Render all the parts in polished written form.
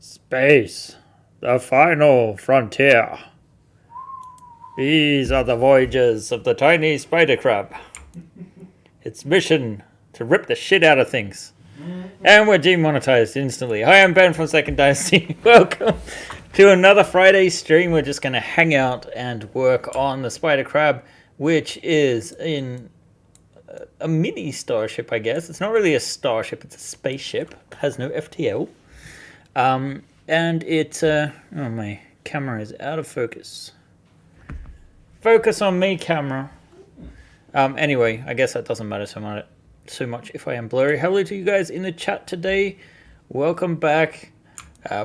Space, the final frontier. These are the voyages of the tiny Spidercrab. Its mission to rip the shit out of things. And we're demonetized instantly. Hi, I'm Ben from Second Dynasty. Welcome to another Friday stream. We're just going to hang out and work on the Spidercrab, which is in a mini starship, I guess. It's not really a starship, it's a spaceship. It has no FTL. And it, oh, my camera is out of focus. Focus on me, camera. Anyway, I guess that doesn't matter so much if I am blurry. Hello to you guys in the chat today. Welcome back.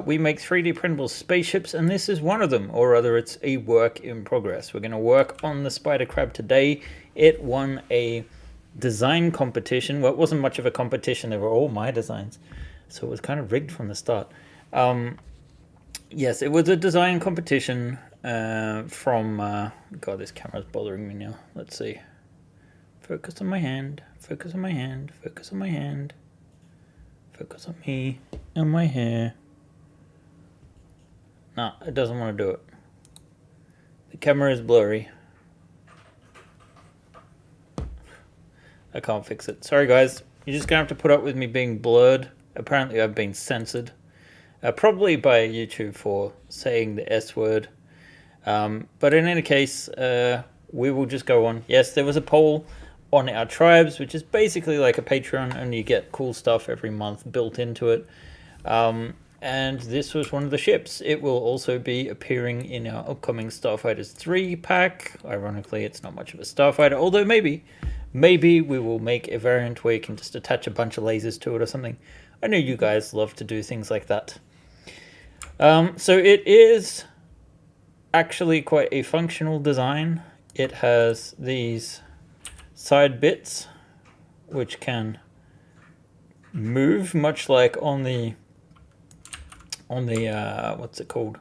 We make 3D printable spaceships, and this is one of them, or rather it's a work in progress. We're going to work on the Spidercrab today. It won a design competition. Well, it wasn't much of a competition. They were all my designs, so it was kind of rigged from the start. Yes, it was a design competition from... God, this camera's bothering me now. Let's see. Focus on my hand. Focus on my hand. Focus on my hand. Focus on me and my hair. No, it doesn't want to do it. The camera is blurry. I can't fix it. Sorry, guys. You're just going to have to put up with me being blurred. Apparently, I've been censored. Probably by YouTube for saying the S word. But in any case, we will just go on. Yes, there was a poll on our tribes, which is basically like a Patreon, and you get cool stuff every month built into it. And this was one of the ships. It will also be appearing in our upcoming Starfighters 3 pack. Ironically, it's not much of a Starfighter, although maybe we will make a variant where you can just attach a bunch of lasers to it or something. I know you guys love to do things like that. So it is actually quite a functional design. It has these side bits which can move, much like on the what's it called,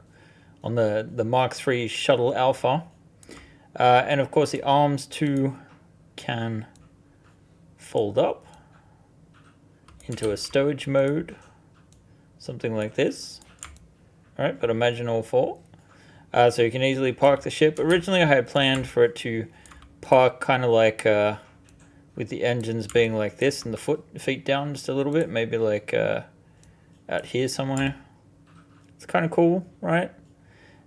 on the Mark III Shuttle Alpha, and of course the arms too can fold up into a stowage mode, something like this. All right, but imagine all four. So you can easily park the ship. Originally I had planned for it to park kind of like with the engines being like this and the feet down just a little bit, maybe like out here somewhere. It's kind of cool, right?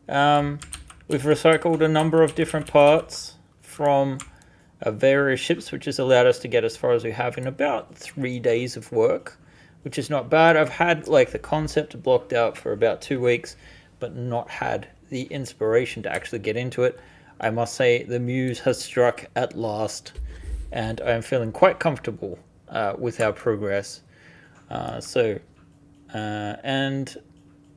We've recycled a number of different parts from various ships, which has allowed us to get as far as we have in about 3 days of work, which is not bad. I've had like the concept blocked out for about 2 weeks, but not had the inspiration to actually get into it. I must say the muse has struck at last, and I am feeling quite comfortable with our progress. And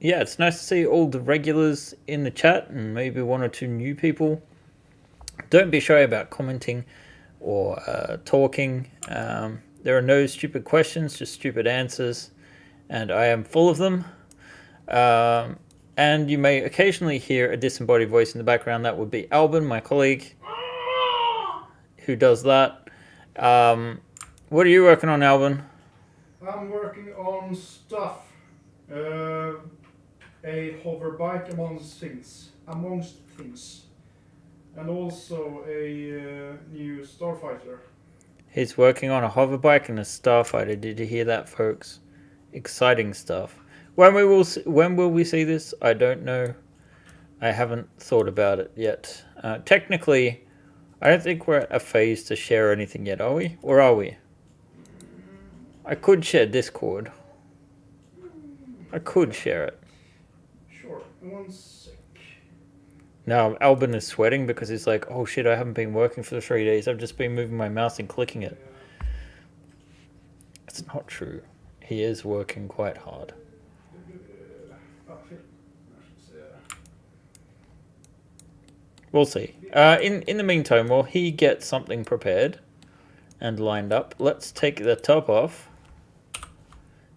yeah, it's nice to see all the regulars in the chat and maybe 1 or 2 new people. Don't be shy about commenting or talking. There are no stupid questions, just stupid answers, and I am full of them. And you may occasionally hear a disembodied voice in the background. That would be Albin, my colleague, who does that. What are you working on, Albin? I'm working on stuff. A hover bike amongst things. And also a new starfighter. He's working on a hover bike and a starfighter. Did you hear that, folks? Exciting stuff. When will we see this? I don't know. I haven't thought about it yet. Technically, I don't think we're at a phase to share anything yet, are we? Or are we? I could share Discord. I could share it. Sure. 1 sec. Now, Albin is sweating because he's like, oh shit, I haven't been working for 3 days. I've just been moving my mouse and clicking it. Yeah. It's not true. He is working quite hard. We'll see. In the meantime, while he gets something prepared and lined up, let's take the top off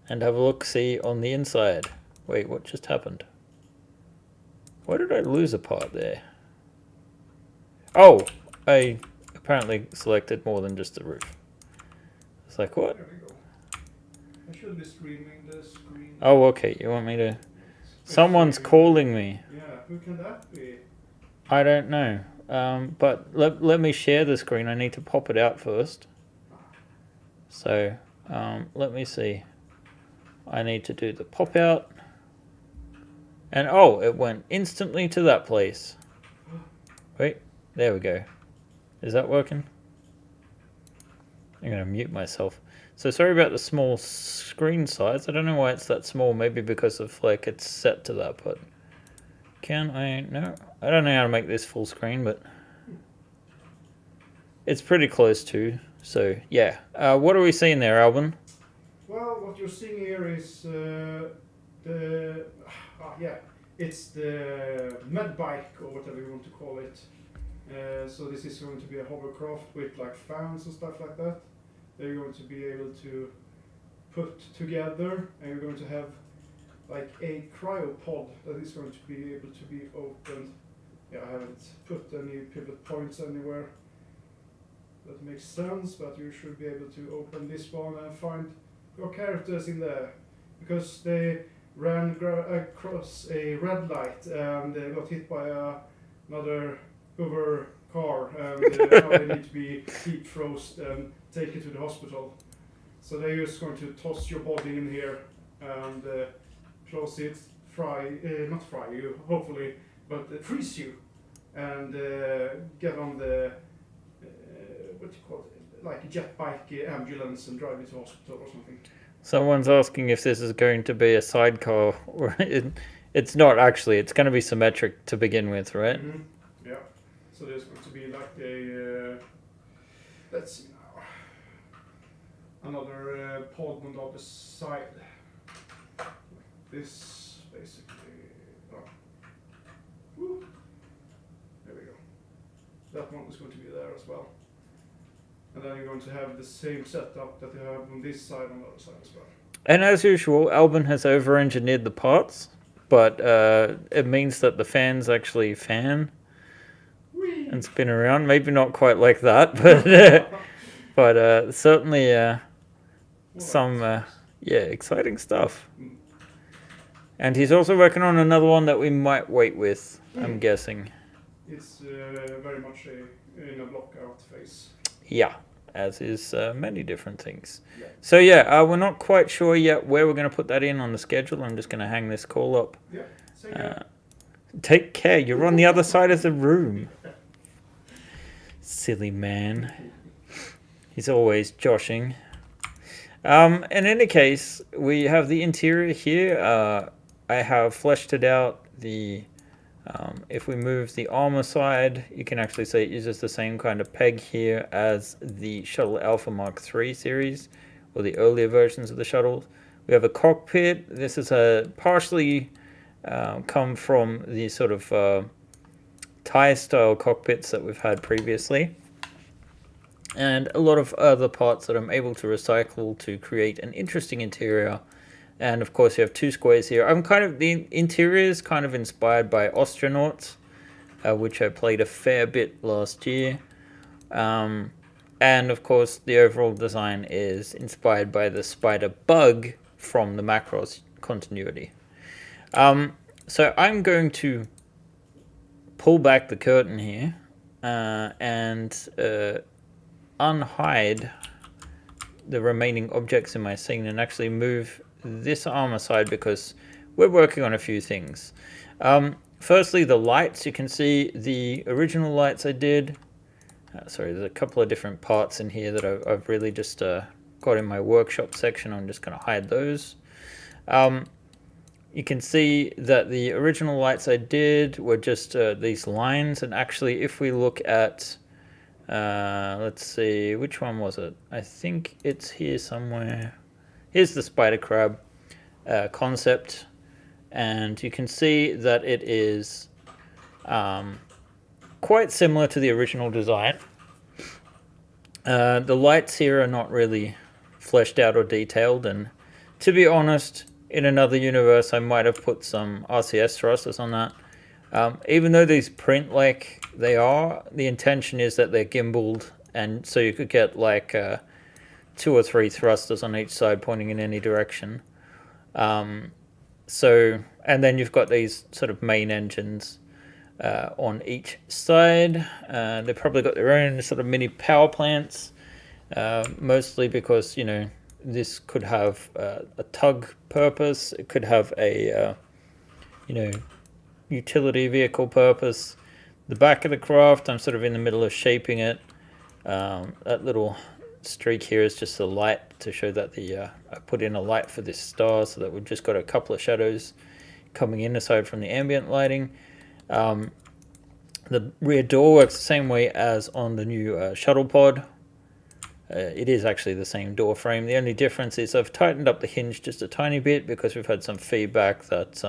and have a look-see on the inside. Wait, what just happened? Why did I lose a part there? Oh, I apparently selected more than just the roof. It's like, what? There we go. I should be streaming the screen. Oh, okay. You want me to Someone's calling me. Yeah, who can that be? I don't know. But let me share the screen. I need to pop it out first. So let me see. I need to do the pop out. And oh, it went instantly to that place. Wait, there we go. Is that working? I'm going to mute myself. So sorry about the small screen size. I don't know why it's that small. Maybe because of like it's set to that, but can I? No, I don't know how to make this full screen, but it's pretty close to. So yeah, what are we seeing there, Alvin? Well, what you're seeing here is it's the med bike or whatever you want to call it. So this is going to be a hovercraft with like fans and stuff like that. They're going to be able to put together, and you're going to have like a cryopod that is going to be able to be opened. Yeah, I haven't put any pivot points anywhere. That makes sense, but you should be able to open this one and find your characters in there, because they ran across a red light and they got hit by another hover car, and now they need to be heat frozen and taken to the hospital. So they're just going to toss your body in here and close it, not fry you, hopefully, but freeze you, and get on the what do you call it, like a jet bike ambulance, and drive you to hospital or something. Someone's asking if this is going to be a sidecar, or it's not actually. It's going to be symmetric to begin with, right? Mm-hmm. Yeah. So there's going to be like a let's see now, another pod on the other side. This basically. Woo. There we go. That one is going to be there as well. And then you're going to have the same setup that you have on this side and the other side as well. And as usual, Albin has over-engineered the parts, but it means that the fans actually fan Whee! and spin around. Maybe not quite like that, but certainly some exciting stuff. And he's also working on another one that we might wait with, I'm guessing. It's very much in a block-out phase. Yeah, as is many different things. Yeah. So yeah, we're not quite sure yet where we're going to put that in on the schedule. I'm just going to hang this call up. Yeah. Take care. You're on the other side of the room. Silly man. He's always joshing. In any case, we have the interior here. I have fleshed it out. If we move the armor side, you can actually see it uses the same kind of peg here as the Shuttle Alpha Mark III series, or the earlier versions of the shuttles. We have a cockpit. This is a partially come from the sort of tie-style cockpits that we've had previously, and a lot of other parts that I'm able to recycle to create an interesting interior. And of course you have two squares here. The interior is kind of inspired by Astronauts, which I played a fair bit last year. And of course the overall design is inspired by the Spider Bug from the Macross continuity. So I'm going to pull back the curtain here and unhide the remaining objects in my scene and actually move this arm aside, because we're working on a few things. Firstly, the lights. You can see the original lights I did. Sorry, there's a couple of different parts in here that I've really just got in my workshop section. I'm just going to hide those. You can see that the original lights I did were just these lines, and actually if we look at let's see, which one was it? I think it's here somewhere. Here's the Spidercrab concept, and you can see that it is quite similar to the original design. The lights here are not really fleshed out or detailed, and to be honest, in another universe I might have put some RCS thrusters on that. Even though these print like they are, the intention is that they're gimbaled, and so you could get like 2 or 3 thrusters on each side pointing in any direction. So And then you've got these sort of main engines on each side. They've probably got their own sort of mini power plants, mostly because, you know, this could have a tug purpose. It could have a, you know, utility vehicle purpose. The back of the craft, I'm sort of in the middle of shaping it. That little streak here is just a light to show that I put in a light for this star, so that we've just got a couple of shadows coming in aside from the ambient lighting. The rear door works the same way as on the new Shuttle Pod. It is actually the same door frame. The only difference is I've tightened up the hinge just a tiny bit because we've had some feedback that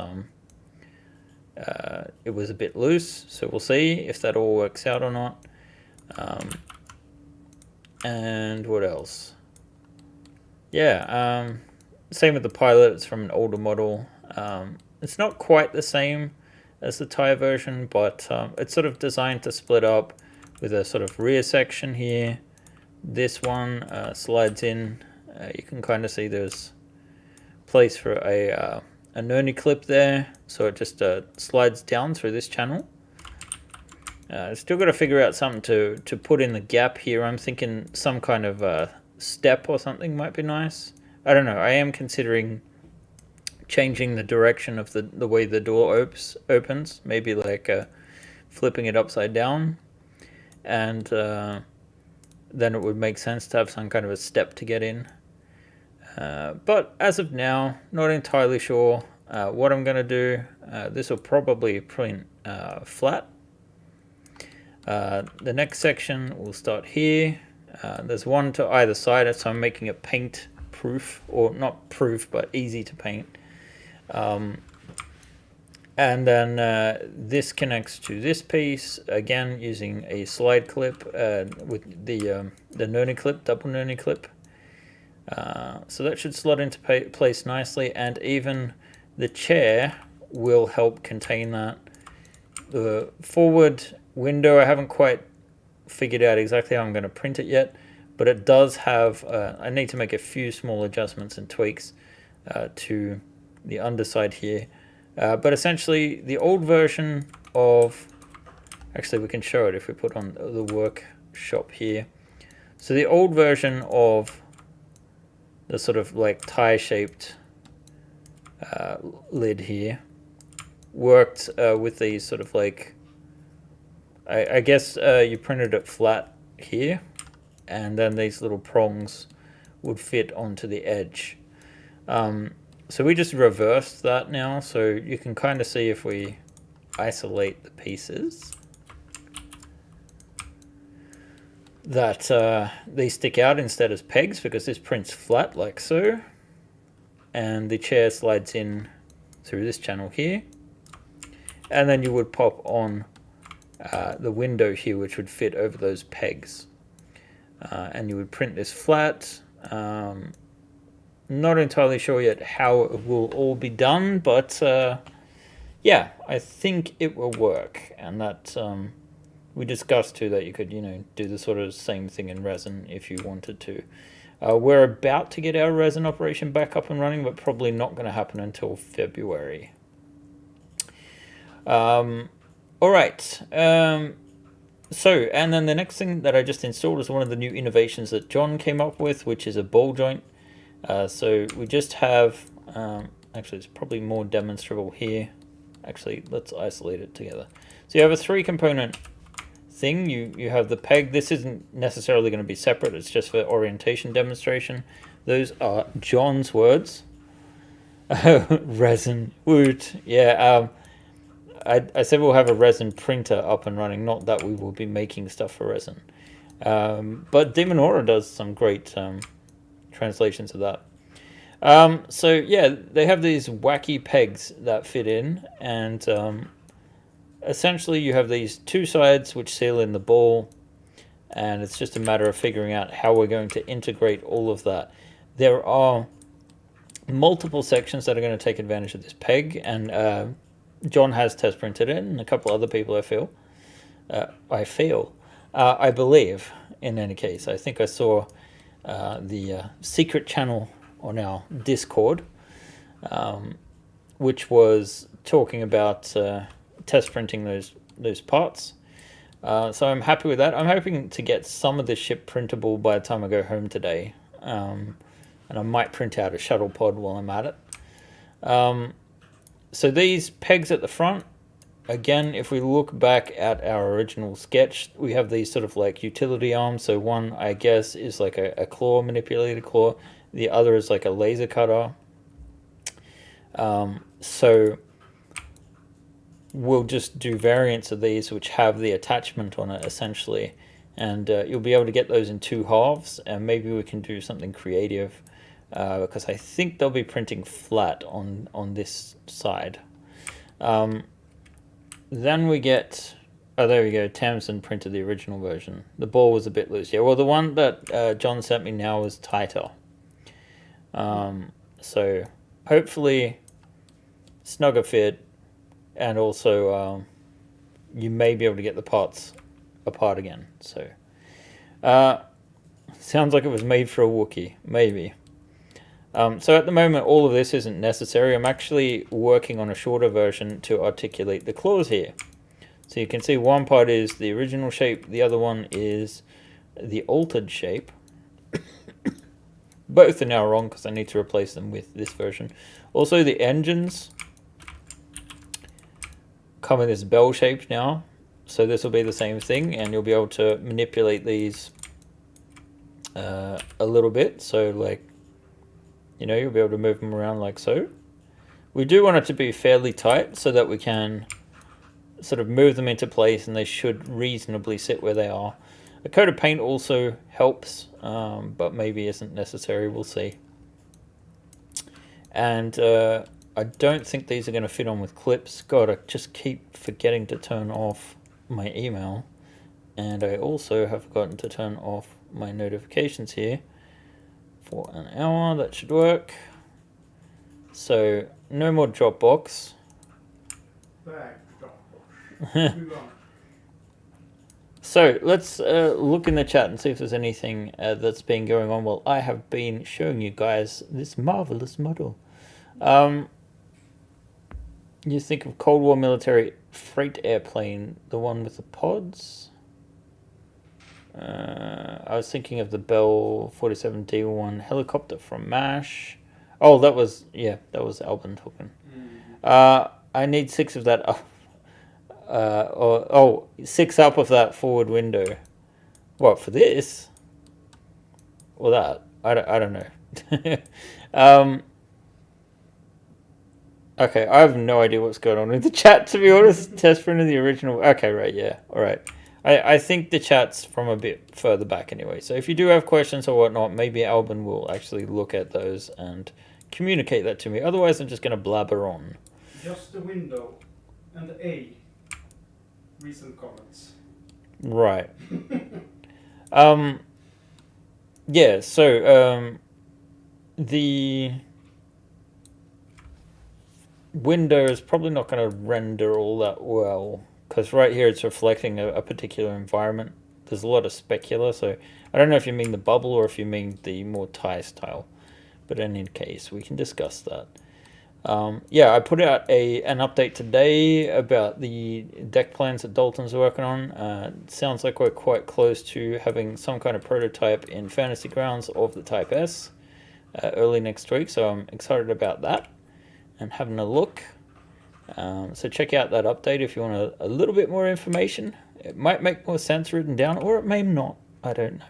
it was a bit loose. So we'll see if that all works out or not. And what else? Yeah, same with the pilot. It's from an older model. It's not quite the same as the Thai version, but it's sort of designed to split up with a sort of rear section here. This one slides in. You can kind of see there's place for a noni clip there, so it just slides down through this channel. Still got to figure out something to put in the gap here. I'm thinking some kind of step or something might be nice. I don't know. I am considering changing the direction of the way the door opens. Maybe like flipping it upside down, and then it would make sense to have some kind of a step to get in. But as of now, not entirely sure what I'm going to do. This will probably print flat. The next section will start here. There's one to either side, so I'm making it paint proof, or not proof, but easy to paint. And then this connects to this piece, again using a slide clip with the noni clip, double noni clip. So that should slot into place nicely, and even the chair will help contain that. The forward window, I haven't quite figured out exactly how I'm going to print it yet, but it does have, I need to make a few small adjustments and tweaks to the underside here. But essentially, the old version of, actually we can show it if we put on the workshop here. So the old version of the sort of like tie-shaped lid here worked with these sort of like, I guess you printed it flat here, and then these little prongs would fit onto the edge. So we just reversed that now, so you can kind of see if we isolate the pieces that they stick out instead as pegs, because this prints flat like so, and the chair slides in through this channel here, and then you would pop on the window here, which would fit over those pegs, and you would print this flat. Not entirely sure yet how it will all be done, but yeah, I think it will work. And that we discussed too that you could, you know, do the sort of same thing in resin if you wanted to. We're about to get our resin operation back up and running, but probably not going to happen until February. All right. So, and then the next thing that I just installed is one of the new innovations that John came up with, which is a ball joint. So we just have, actually it's probably more demonstrable here. Actually, let's isolate it together. So you have a 3-component thing. You have the peg. This isn't necessarily going to be separate. It's just for orientation demonstration. Those are John's words. Resin, woot. Yeah, I said we'll have a resin printer up and running, not that we will be making stuff for resin. But Demonora does some great translations of that. So yeah, they have these wacky pegs that fit in, and essentially you have these 2 sides which seal in the ball, and it's just a matter of figuring out how we're going to integrate all of that. There are multiple sections that are going to take advantage of this peg, and John has test printed it, and a couple other people I believe, in any case. I think I saw the secret channel on our Discord which was talking about test printing those parts. So I'm happy with that. I'm hoping to get some of this ship printable by the time I go home today. And I might print out a shuttle pod while I'm at it. So these pegs at the front, again, if we look back at our original sketch, we have these sort of like utility arms. So one, I guess, is like a claw, manipulated claw. The other is like a laser cutter. So we'll just do variants of these which have the attachment on it, essentially. And you'll be able to get those in 2 halves, and maybe we can do something creative. Because I think they'll be printing flat on this side. Then we get, oh, there we go, Tamsin printed the original version. The ball was a bit loose. Yeah, well, the one that John sent me now is tighter. So hopefully snugger fit, and also you may be able to get the parts apart again. So sounds like it was made for a Wookiee, maybe. So at the moment, all of this isn't necessary. I'm actually working on a shorter version to articulate the claws here. So you can see one part is the original shape, the other one is the altered shape. Both are now wrong because I need to replace them with this version. Also, the engines come in this bell shape now. So this will be the same thing, and you'll be able to manipulate these a little bit. So like, you know, you'll be able to move them around like so. We do want it to be fairly tight so that we can sort of move them into place and they should reasonably sit where they are. A coat of paint also helps, but maybe isn't necessary. We'll see. And I don't think these are going to fit on with clips. God, I just keep forgetting to turn off my email. And I also have forgotten to turn off my notifications here. For an hour, that should work. So no more Dropbox. So let's look in the chat and see if there's anything that's been going on while I have been showing you guys this marvelous model. You think of Cold War military freight airplane, the one with the pods? I was thinking of the Bell 47D1 helicopter from MASH. Oh, that was Albin talking. I need 6 of that up. 6 up of that forward window. What, for this? Or that? I don't know. Okay, I have no idea what's going on in the chat, to be honest. Test printed the original. Okay, right, yeah, all right. I think the chat's from a bit further back anyway. So if you do have questions or whatnot, maybe Albin will actually look at those and communicate that to me. Otherwise, I'm just going to blabber on. Just the window and the A. Recent comments. Right. Yeah, so the window is probably not going to render all that well, because right here it's reflecting a particular environment. There's a lot of specular, so I don't know if you mean the bubble or if you mean the more tie style. But in any case, we can discuss that. Yeah, I put out an update today about the deck plans that Dalton's working on. It sounds like we're quite close to having some kind of prototype in Fantasy Grounds of the Type S early next week, so I'm excited about that and having a look. So check out that update if you want a little bit more information. It might make more sense written down, or it may not. I don't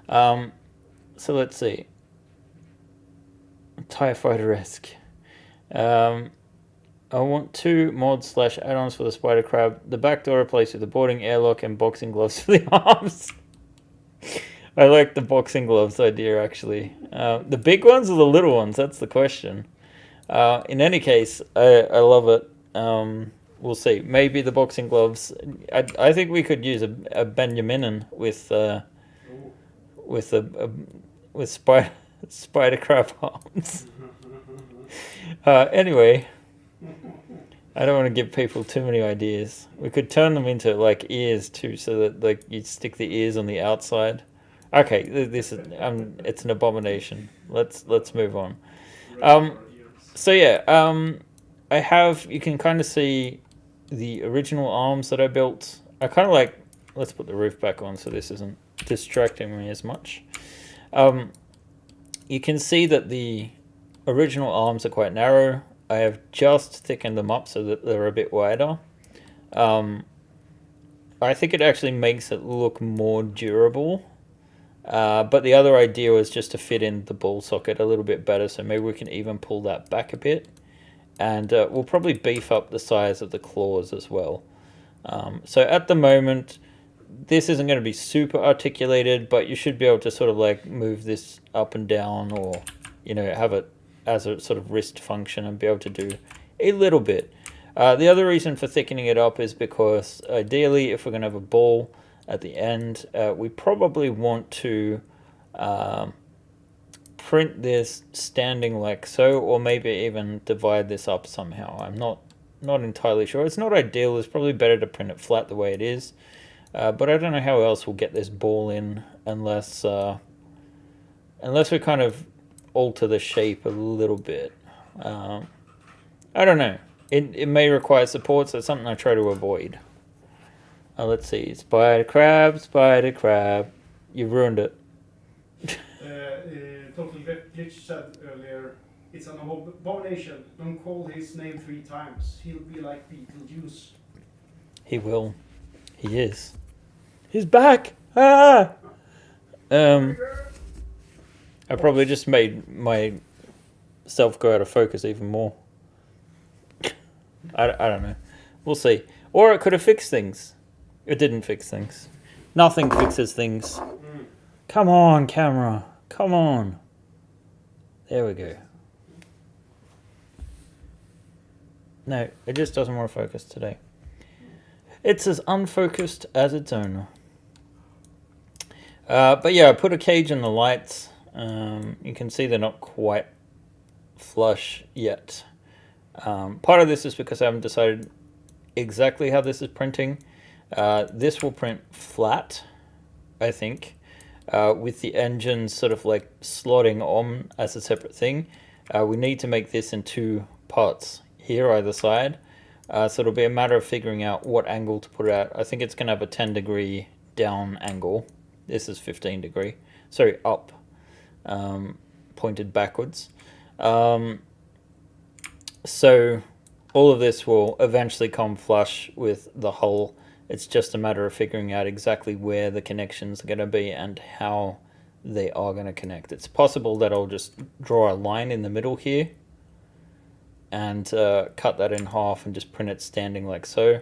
know. So let's see. TIE Fighter-esque. I want 2 mods / add-ons for the Spidercrab. The back door replaced with the boarding airlock and boxing gloves for the arms. I like the boxing gloves idea, actually. The big ones or the little ones? That's the question. In any case, I love it. We'll see. Maybe the boxing gloves. I think we could use a Benjaminin with Spidercrab arms. Anyway, I don't want to give people too many ideas. We could turn them into like ears too, so that like you stick the ears on the outside. Okay, this is it's an abomination. Let's move on. So yeah, I have, you can kind of see the original arms that I built. I kind of like, let's put the roof back on so this isn't distracting me as much. You can see that the original arms are quite narrow. I have just thickened them up so that they're a bit wider. I think it actually makes it look more durable. But the other idea was just to fit in the ball socket a little bit better, so maybe we can even pull that back a bit. And we'll probably beef up the size of the claws as well. So at the moment, this isn't going to be super articulated, but you should be able to sort of like move this up and down, or, you know, have it as a sort of wrist function and be able to do a little bit. The other reason for thickening it up is because ideally, if we're going to have a ball at the end, we probably want to print this standing like so, or maybe even divide this up somehow. I'm not entirely sure. It's not ideal. It's probably better to print it flat the way it is. But I don't know how else we'll get this ball in unless we kind of alter the shape a little bit. I don't know. It may require support, so it's something I try to avoid. Let's see. Spidercrab. You ruined it. Total Glitch said earlier, it's an abomination. Don't call his name 3 times. He'll be like Beetlejuice. He will. He is. He's back! Ah! I probably just made myself go out of focus even more. I don't know. We'll see. Or it could have fixed things. It didn't fix things. Nothing fixes things. Come on, camera. Come on. There we go. No, it just doesn't want to focus today. It's as unfocused as its owner. But yeah, I put a cage in the lights. You can see they're not quite flush yet. Part of this is because I haven't decided exactly how this is printing. This will print flat, I think, with the engine sort of like slotting on as a separate thing. We need to make this in 2 parts here either side. So it'll be a matter of figuring out what angle to put it at. I think it's going to have a 10-degree down angle. This is 15 degree. Sorry, up. Pointed backwards. So all of this will eventually come flush with the hull. It's just a matter of figuring out exactly where the connections are going to be and how they are going to connect. It's possible that I'll just draw a line in the middle here and cut that in half and just print it standing like so.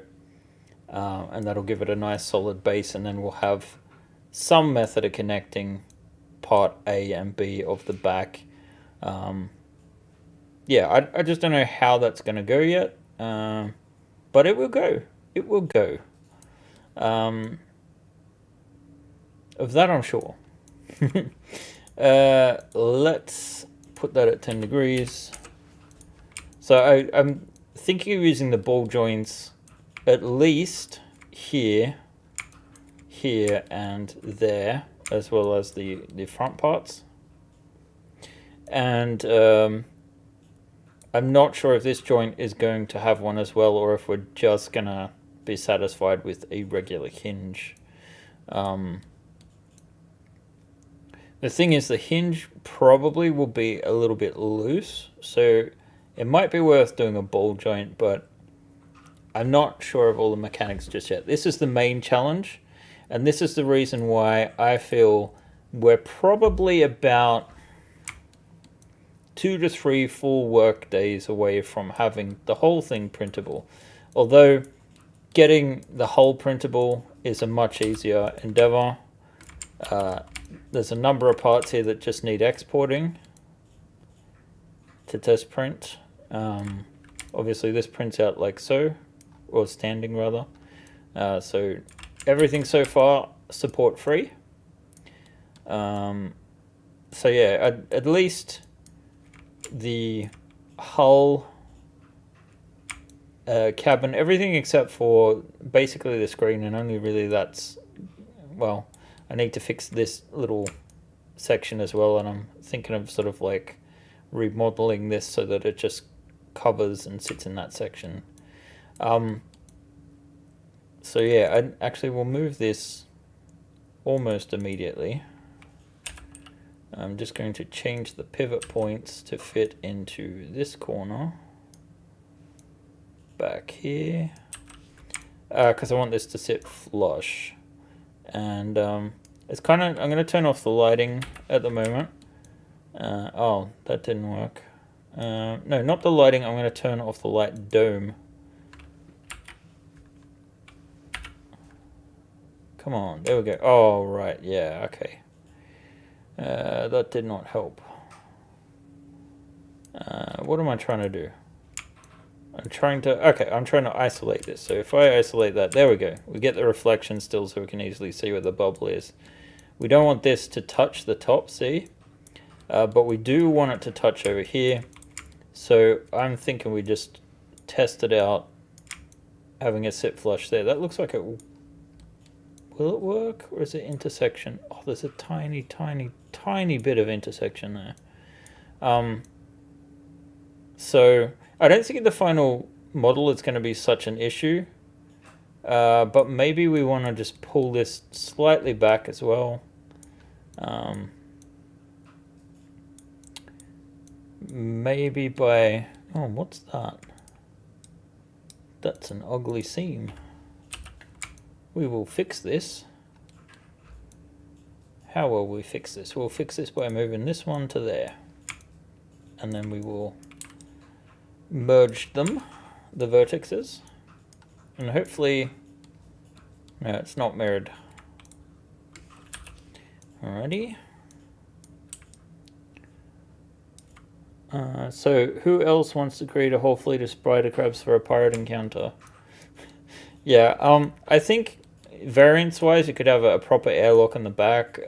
And that'll give it a nice solid base, and then we'll have some method of connecting part A and B of the back. Yeah, I just don't know how that's going to go yet, but it will go. It will go. Of that I'm sure. Let's put that at 10 degrees. So I'm thinking of using the ball joints at least here, here, and there, as well as the front parts. And I'm not sure if this joint is going to have one as well, or if we're just going to be satisfied with a regular hinge. The thing is, the hinge probably will be a little bit loose, so it might be worth doing a ball joint, but I'm not sure of all the mechanics just yet. This is the main challenge, and this is the reason why I feel we're probably about 2 to 3 full work days away from having the whole thing printable. Although getting the whole printable is a much easier endeavor. There's a number of parts here that just need exporting to test print. Obviously this prints out like so, or standing rather. So everything so far support free. So yeah, at least the hull, cabin, everything except for basically the screen, and only really that's, well, I need to fix this little section as well, and I'm thinking of sort of like remodeling this so that it just covers and sits in that section. So yeah, I actually will move this almost immediately. I'm just going to change the pivot points to fit into this corner back here, because I want this to sit flush. And it's kind of, I'm going to turn off the lighting at the moment. Oh, that didn't work. No, not the lighting. I'm going to turn off the light dome. Come on, there we go. Oh, right, yeah, okay. That did not help. What am I trying to do? I'm trying to isolate this. So if I isolate that, there we go. We get the reflection still so we can easily see where the bubble is. We don't want this to touch the top, see? But we do want it to touch over here. So I'm thinking we just test it out, having it sit flush there. That looks like it will it work, or is it intersection? Oh, there's a tiny, tiny, tiny bit of intersection there. So I don't think in the final model it's going to be such an issue. But maybe we want to just pull this slightly back as well. Maybe by... Oh, what's that? That's an ugly seam. We will fix this. How will we fix this? We'll fix this by moving this one to there. And then we will merge them, the vertices. And hopefully... No, it's not mirrored. Alrighty. So who else wants to create a whole fleet of spider crabs for a pirate encounter? Yeah, I think variance-wise, you could have a proper airlock in the back,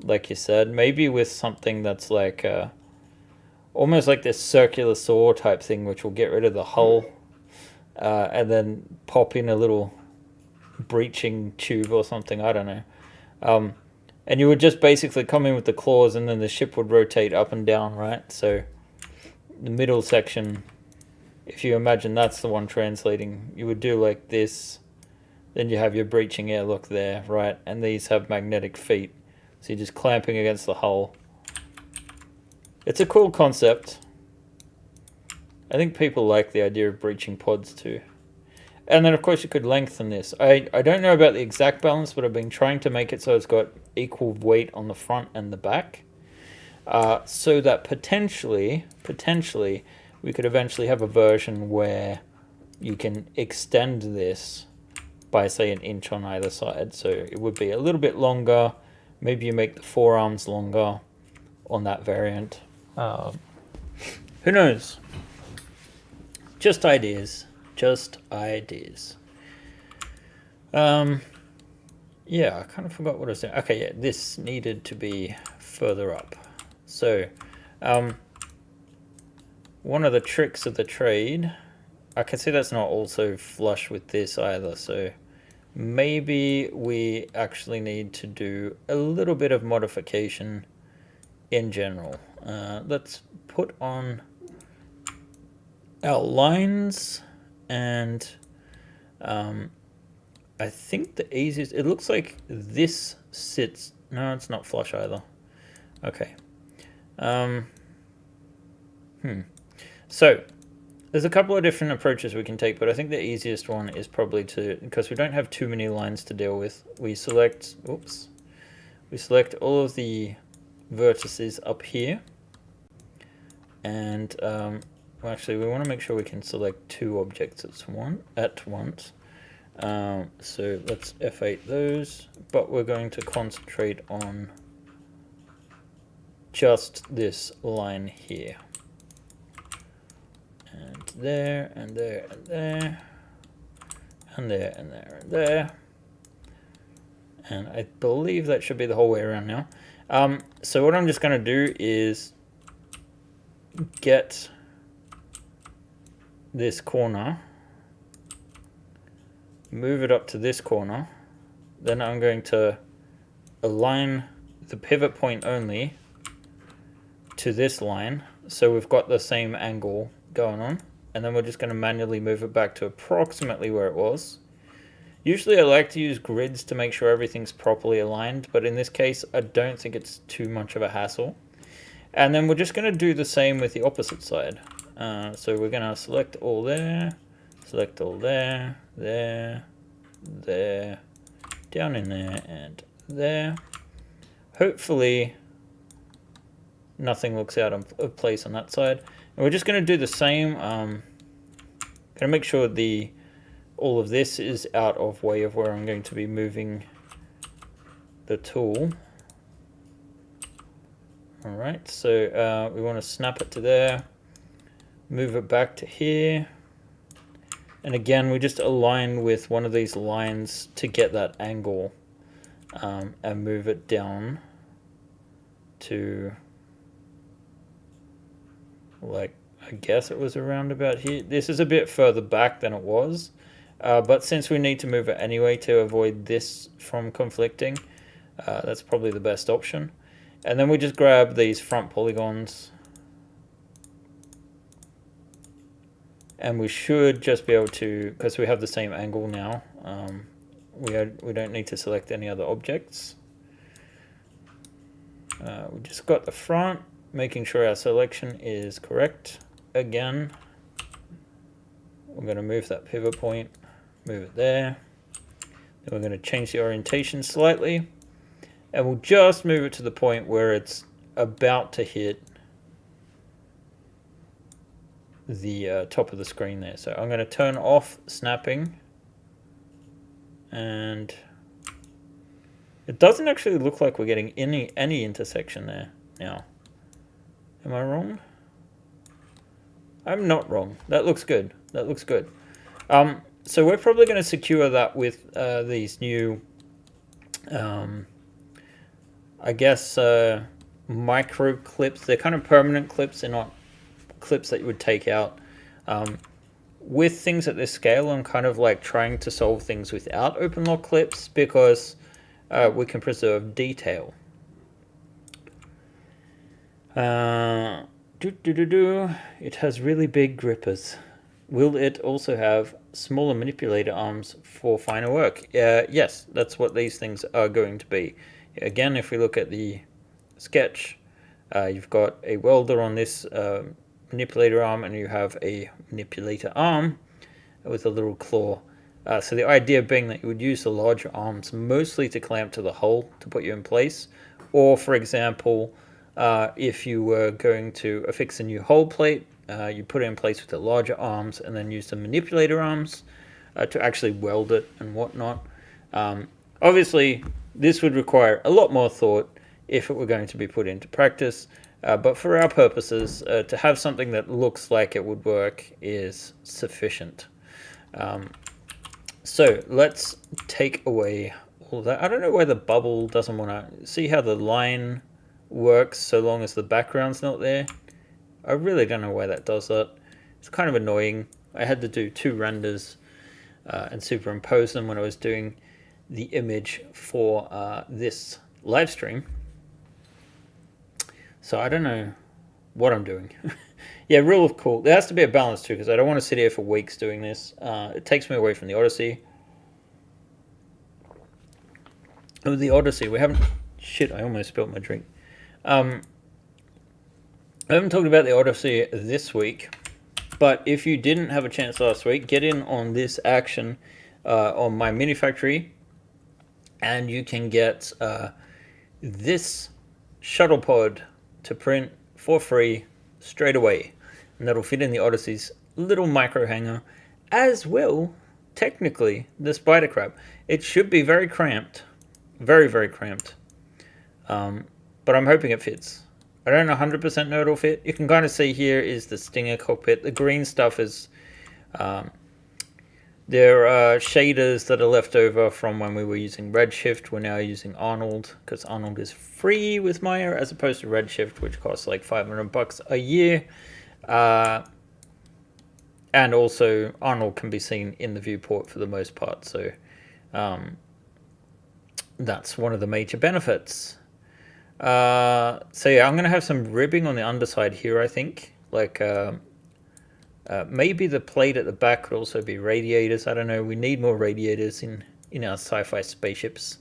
like you said. Maybe with something that's like almost like this circular saw type thing, which will get rid of the hull, and then pop in a little breaching tube or something. I don't know. And you would just basically come in with the claws, and then the ship would rotate up and down, right? So the middle section, if you imagine that's the one translating, you would do like this. Then you have your breaching airlock there, right? And these have magnetic feet. So you're just clamping against the hull. It's a cool concept. I think people like the idea of breaching pods too. And then, of course, you could lengthen this. I don't know about the exact balance, but I've been trying to make it so it's got equal weight on the front and the back. So that potentially, we could eventually have a version where you can extend this by, say, an inch on either side. So it would be a little bit longer. Maybe you make the forearms longer on that variant. Who knows? Just ideas. Just ideas. Yeah, I kind of forgot what I was saying. Okay, yeah, this needed to be further up. So, one of the tricks of the trade, I can see that's not also flush with this either, so maybe we actually need to do a little bit of modification in general. Let's put on our lines. And I think the easiest, it looks like this sits, no, it's not flush either. Okay. So there's a couple of different approaches we can take, but I think the easiest one is probably to, because we don't have too many lines to deal with, we select all of the vertices up here. And well, actually, we want to make sure we can select two objects at once. So let's F8 those, but we're going to concentrate on just this line here. And there, and there, and there, and there, and there, and there. And I believe that should be the whole way around now. So what I'm just going to do is get this corner, move it up to this corner, then I'm going to align the pivot point only to this line, so we've got the same angle going on. And then we're just going to manually move it back to approximately where it was. Usually I like to use grids to make sure everything's properly aligned, but in this case I don't think it's too much of a hassle. And then we're just going to do the same with the opposite side. So we're going to select all there, select all there, there, there, down in there, and there. Hopefully nothing looks out of place on that side. And we're just going to do the same. Going to make sure all of this is out of way of where I'm going to be moving the tool. Alright, so we want to snap it to there, move it back to here, and again we just align with one of these lines to get that angle, and move it down to, like, I guess it was around about here. This is a bit further back than it was, but since we need to move it anyway to avoid this from conflicting, that's probably the best option. And then we just grab these front polygons, and we should just be able to, because we have the same angle now, we don't need to select any other objects. We just got the front, making sure our selection is correct. Again, we're going to move that pivot point, move it there. Then we're going to change the orientation slightly, and we'll just move it to the point where it's about to hit the top of the screen there. So I'm going to turn off snapping, and it doesn't actually look like we're getting any intersection there now. Am I wrong? I'm not wrong. That looks good. That looks good. So we're probably going to secure that with these new, I guess, micro clips. They're kind of permanent clips. They're not clips that you would take out. With things at this scale, I'm kind of like trying to solve things without open lock clips because we can preserve detail. It has really big grippers. Will it also have smaller manipulator arms for finer work? Yes, that's what these things are going to be. Again, if we look at the sketch, you've got a welder on this manipulator arm, and you have a manipulator arm with a little claw. So the idea being that you would use the larger arms mostly to clamp to the hull to put you in place, or for example, if you were going to affix a new hull plate, you put it in place with the larger arms and then use the manipulator arms to actually weld it and whatnot. Obviously, this would require a lot more thought if it were going to be put into practice, but for our purposes, to have something that looks like it would work is sufficient. So let's take away all that. I don't know why the bubble doesn't want to see how the line works so long as the background's not there. I really don't know why that does that. It's kind of annoying. I had to do 2 renders and superimpose them when I was doing the image for this live stream. So I don't know what I'm doing. Yeah, rule of cool. There has to be a balance too, because I don't want to sit here for weeks doing this. It takes me away from the Odyssey. Oh, the Odyssey. We haven't... Shit, I almost spilled my drink. I haven't talked about the Odyssey this week, but if you didn't have a chance last week, get in on this action on my mini factory, and you can get this Shuttle Pod to print for free straight away, and that'll fit in the Odyssey's little micro hanger, as will technically the Spidercrab. It should be very cramped, very cramped, but I'm hoping it fits. I don't 100% know it'll fit. You can kind of see here is the Stinger cockpit. The green stuff is there are shaders that are left over from when we were using Redshift. We're now using Arnold because Arnold is free with Maya as opposed to Redshift, which costs like $500 a year. And also Arnold can be seen in the viewport for the most part. So that's one of the major benefits. So yeah, I'm going to have some ribbing on the underside here, I think. Like Maybe the plate at the back could also be radiators. I don't know. We need more radiators in our sci-fi spaceships.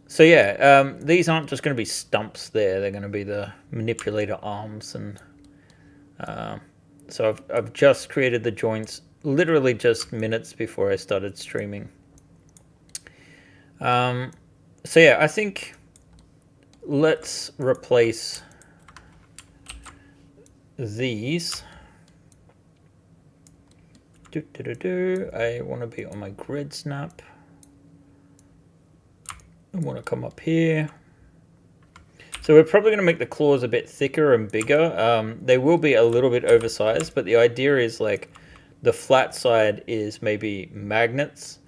So yeah, these aren't just going to be stumps there. They're going to be the manipulator arms. And so I've just created the joints literally just minutes before I started streaming. So yeah, I think let's replace these. I want to be on my grid snap. I want to come up here. So we're probably going to make the claws a bit thicker and bigger. They will be a little bit oversized, but the idea is like the flat side is maybe magnets.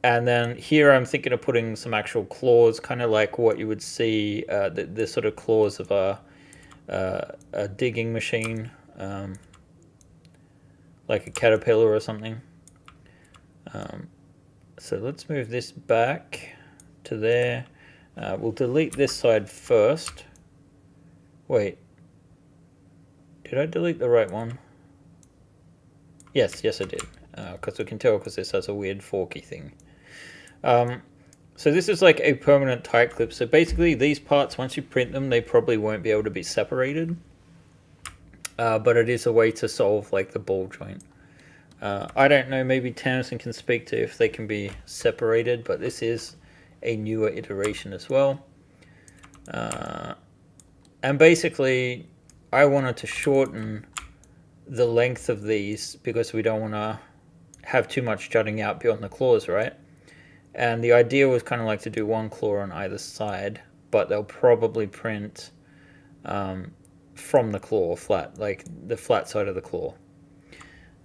And then here I'm thinking of putting some actual claws, kind of like what you would see, the sort of claws of a digging machine, like a caterpillar or something. So let's move this back to there. We'll delete this side first. Wait, did I delete the right one? Yes, I did. Because we can tell because this has a weird forky thing. So this is like a permanent tight clip. So basically these parts, once you print them, they probably won't be able to be separated. But it is a way to solve like the ball joint. I don't know, maybe Tamsin can speak to if they can be separated, but this is a newer iteration as well. And basically I wanted to shorten the length of these because we don't want to have too much jutting out beyond the claws, right? And the idea was kind of like to do one claw on either side, but they'll probably print from the claw flat, like the flat side of the claw.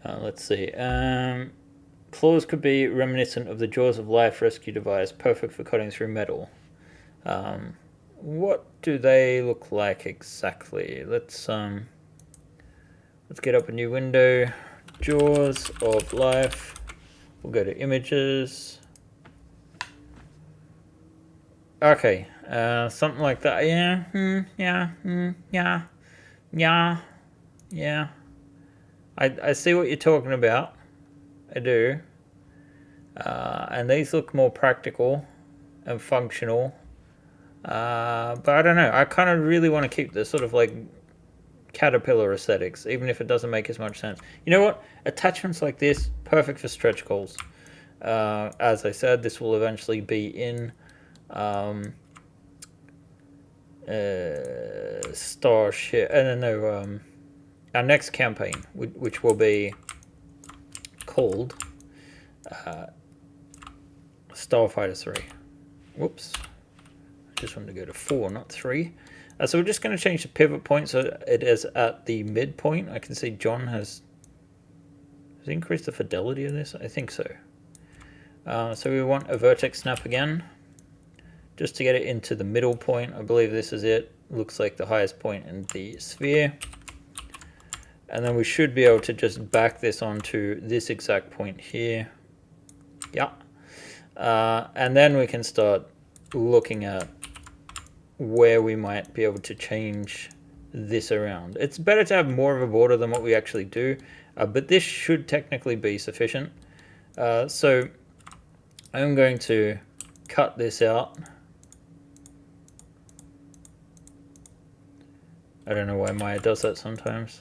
Let's see. Claws could be reminiscent of the Jaws of Life rescue device, perfect for cutting through metal. What do they look like exactly? Let's get up a new window. Jaws of Life. We'll go to images. Okay, something like that. Yeah. I see what you're talking about. I do. And these look more practical and functional. But I don't know. I kind of really want to keep this sort of like caterpillar aesthetics, even if it doesn't make as much sense. You know what? Attachments like this, perfect for stretch goals. As I said, this will eventually be in Starship. Our next campaign, which will be called Starfighter 3. Whoops. I just wanted to go to 4, not 3. So we're just going to change the pivot point so it is at the midpoint. I can see John has increased the fidelity of this. I think so. So we want a vertex snap again, just to get it into the middle point. I believe this is it. Looks like the highest point in the sphere. And then we should be able to just back this onto this exact point here. Yeah. And then we can start looking at where we might be able to change this around. It's better to have more of a border than what we actually do, but this should technically be sufficient. So I'm going to cut this out. I don't know why Maya does that sometimes.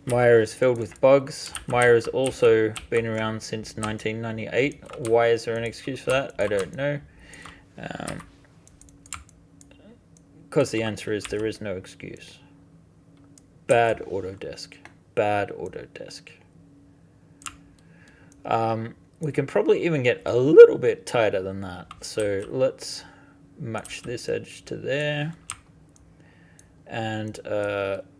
Maya is filled with bugs. Maya has also been around since 1998. Why is there an excuse for that? I don't know. Because the answer is there is no excuse. Bad Autodesk. Bad Autodesk. We can probably even get a little bit tighter than that. So let's match this edge to there. And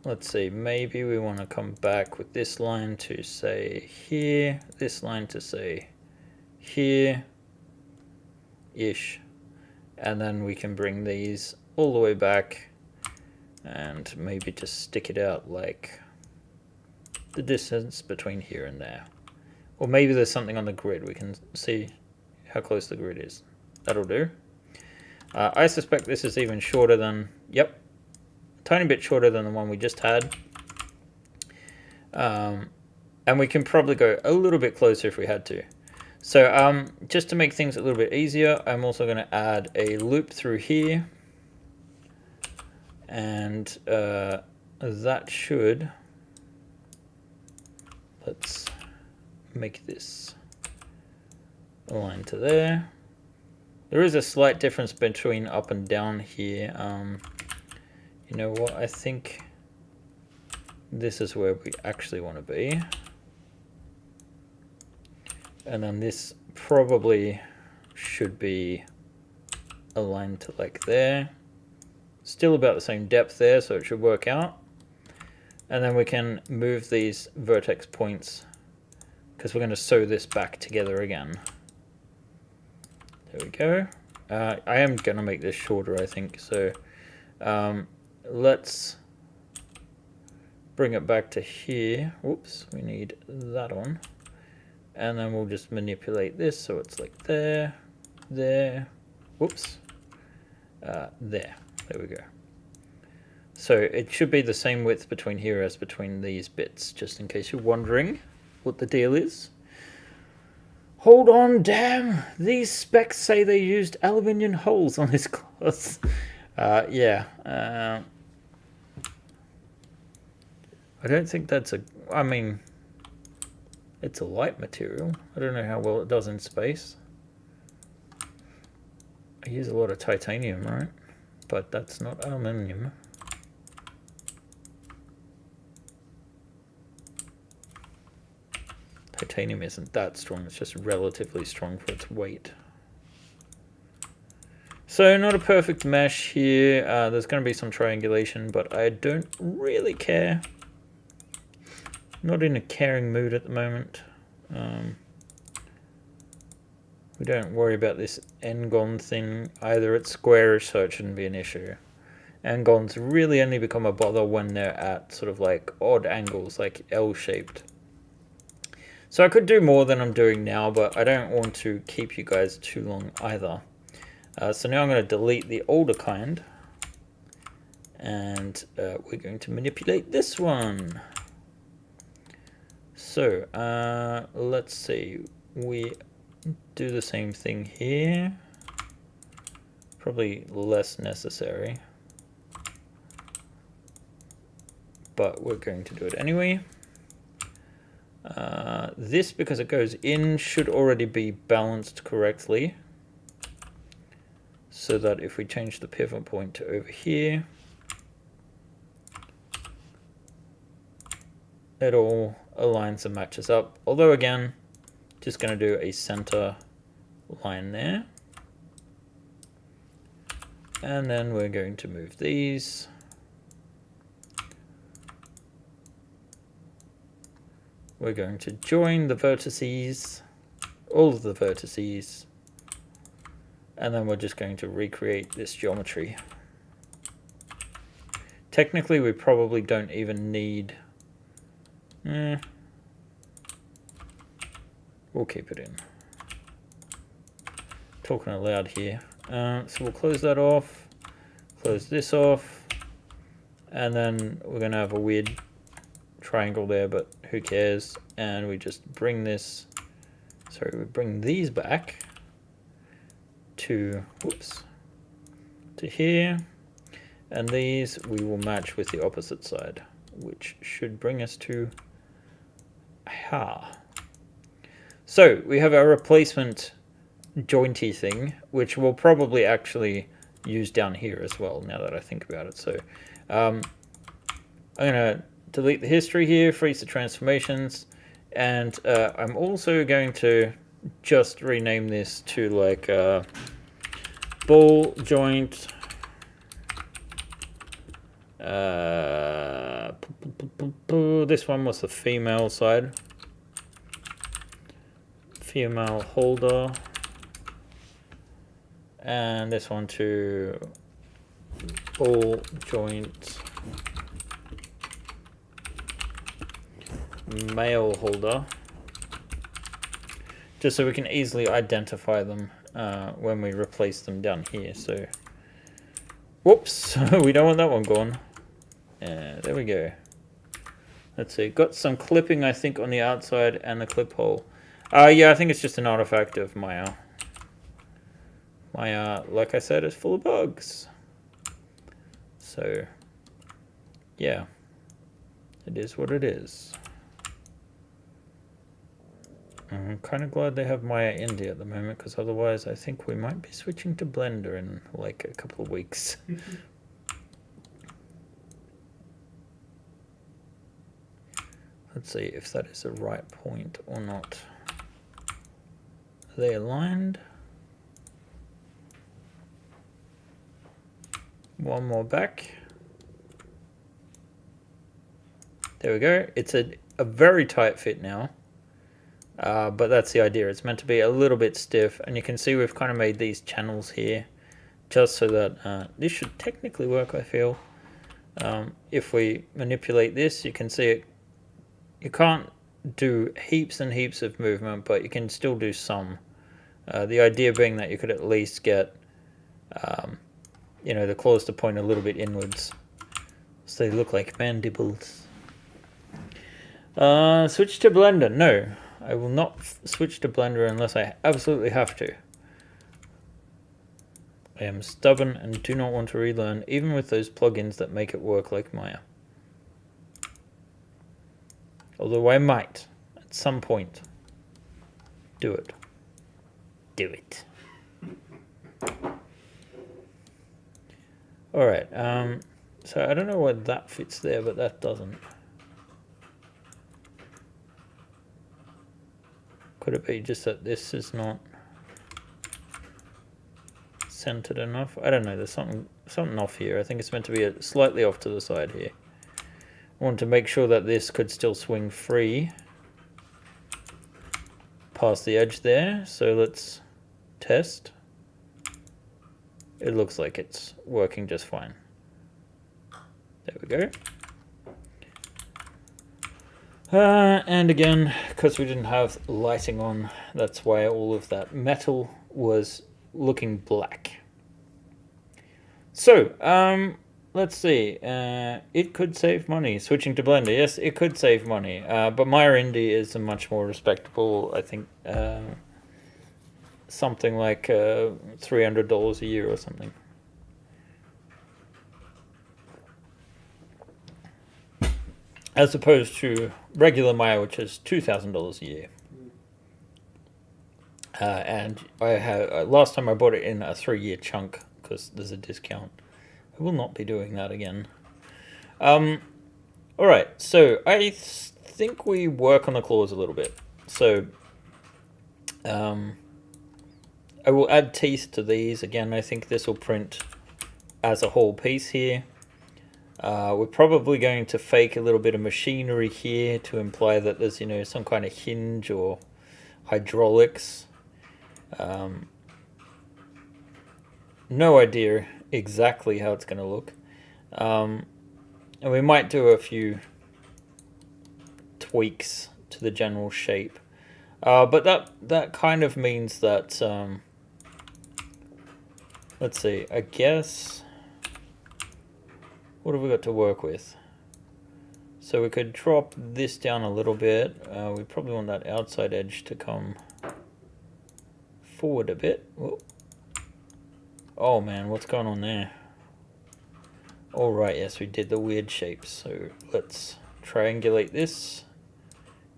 let's see, maybe we want to come back with this line to say here, this line to say here-ish. And then we can bring these all the way back and maybe just stick it out like the distance between here and there. Or maybe there's something on the grid. We can see how close the grid is. That'll do. I suspect this is even shorter than, yep, tiny bit shorter than the one we just had. And we can probably go a little bit closer if we had to. So just to make things a little bit easier, I'm also going to add a loop through here. And that should, let's make this align to there. There is a slight difference between up and down here. You know what, I think this is where we actually want to be. And then this probably should be aligned to like there. Still about the same depth there, so it should work out. And then we can move these vertex points because we're going to sew this back together again. There we go. I am going to make this shorter, I think. So let's bring it back to here. Whoops, we need that on. And then we'll just manipulate this so it's like there, there, whoops, there we go. So it should be the same width between here as between these bits, just in case you're wondering what the deal is. Hold on, damn, these specs say they used aluminium holes on this cloth. Yeah, I don't think that's a, I mean, it's a light material. I don't know how well it does in space. I use a lot of titanium, right? But that's not aluminium. Titanium isn't that strong, it's just relatively strong for its weight. So not a perfect mesh here. There's going to be some triangulation, but I don't really care. Not in a caring mood at the moment. We don't worry about this n-gon thing either. It's squarish, so it shouldn't be an issue. N-gons really only become a bother when they're at sort of like odd angles, like L-shaped. So I could do more than I'm doing now, but I don't want to keep you guys too long either. So now I'm going to delete the older kind. And we're going to manipulate this one. So let's see, we do the same thing here, probably less necessary, but we're going to do it anyway. This, because it goes in, should already be balanced correctly, so that if we change the pivot point to over here, it all aligns and matches up. Although again, just going to do a center line there. And then we're going to move these. We're going to join the vertices, all of the vertices. And then we're just going to recreate this geometry. Technically, we probably don't even need... We'll keep it in. Talking aloud here. So we'll close that off, close this off, and then we're going to have a weird triangle there, but who cares? And we just bring this, sorry, we bring these back to, whoops, to here, and these we will match with the opposite side, which should bring us to, aha. So we have our replacement jointy thing, which we'll probably actually use down here as well, now that I think about it. So I'm going to delete the history here, freeze the transformations, and I'm also going to just rename this to like ball joint this one was the female side. Female holder, and this one to ball joint male holder, just so we can easily identify them when we replace them down here. So whoops, we don't want that one gone. There we go. Let's see. Got some clipping, I think, on the outside and the clip hole. Yeah, I think it's just an artifact of Maya. Maya, like I said, is full of bugs. So, yeah. It is what it is. I'm kind of glad they have Maya Indie at the moment, because otherwise I think we might be switching to Blender in like a couple of weeks. Let's see if that is the right point or not. Are they aligned? One more back. There we go. It's a very tight fit now. But that's the idea. It's meant to be a little bit stiff, and you can see we've kind of made these channels here just so that this should technically work, I feel. If we manipulate this, you can see it. You can't do heaps and heaps of movement, but you can still do some. The idea being that you could at least get you know, the claws to point a little bit inwards, so they look like mandibles. Switch to Blender. No, I will not switch to Blender unless I absolutely have to. I am stubborn and do not want to relearn, even with those plugins that make it work like Maya. Although I might, at some point, do it. Do it. Alright, so I don't know why that fits there, but that doesn't. Could it be just that this is not centered enough? I don't know, there's something off here. I think it's meant to be slightly off to the side here. I want to make sure that this could still swing free past the edge there, so let's test. It looks like it's working just fine. There we go. And again, because we didn't have lighting on, that's why all of that metal was looking black. So, let's see. It could save money. Switching to Blender. Yes, it could save money. But Maya Indie is a much more respectable, I think, something like $300 a year or something. As opposed to regular Maya, which is $2,000 a year. And I had last time I bought it in a 3-year chunk because there's a discount. I will not be doing that again. Alright, so I think we work on the claws a little bit. So I will add teeth to these. Again, I think this will print as a whole piece here. We're probably going to fake a little bit of machinery here to imply that there's, you know, some kind of hinge or hydraulics. No idea exactly how it's going to look. And we might do a few tweaks to the general shape. But that kind of means that, let's see, I guess, what have we got to work with? So we could drop this down a little bit. We probably want that outside edge to come forward a bit. Whoa. Oh man, what's going on there? All right, yes, we did the weird shapes. So let's triangulate this,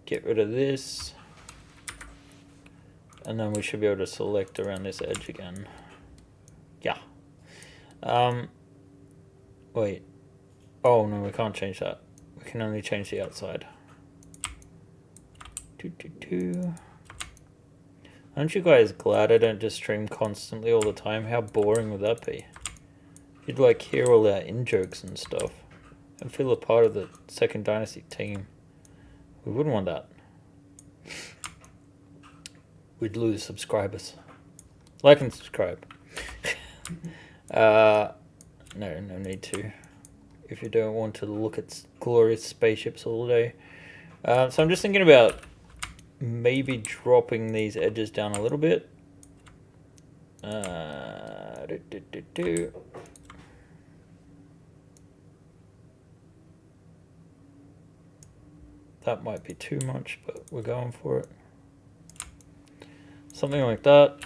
get rid of this, and then we should be able to select around this edge again. Yeah. Wait. Oh no, we can't change that. We can only change the outside. Aren't you guys glad I don't just stream constantly all the time? How boring would that be? You'd like hear all our in-jokes and stuff and feel a part of the Second Dynasty team. We wouldn't want that. We'd lose subscribers. Like and subscribe. No need to. If you don't want to look at glorious spaceships all day. So I'm just thinking about maybe dropping these edges down a little bit. That might be too much, but we're going for it. Something like that.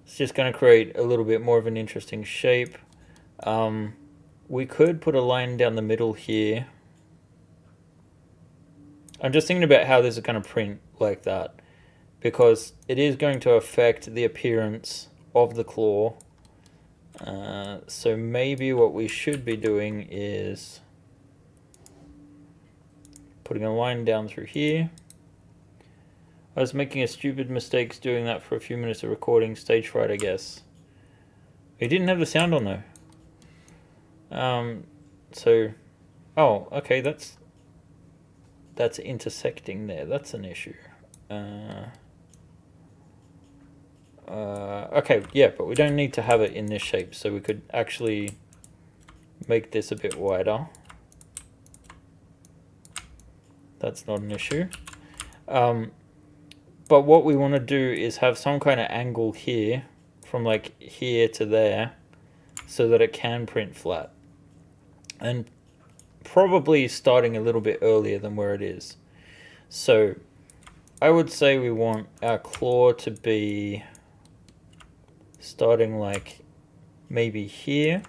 It's just going to create a little bit more of an interesting shape. We could put a line down the middle here. I'm just thinking about how this is going to print like that, because it is going to affect the appearance of the claw. So maybe what we should be doing is putting a line down through here. I was making a stupid mistake doing that for a few minutes of recording. Stage fright, I guess. We didn't have the sound on though. So, oh, okay, that's intersecting there. That's an issue. Okay, yeah, but we don't need to have it in this shape, so we could actually make this a bit wider. That's not an issue. But what we want to do is have some kind of angle here, from like here to there, so that it can print flat. And probably starting a little bit earlier than where it is. So I would say we want our claw to be starting like maybe here,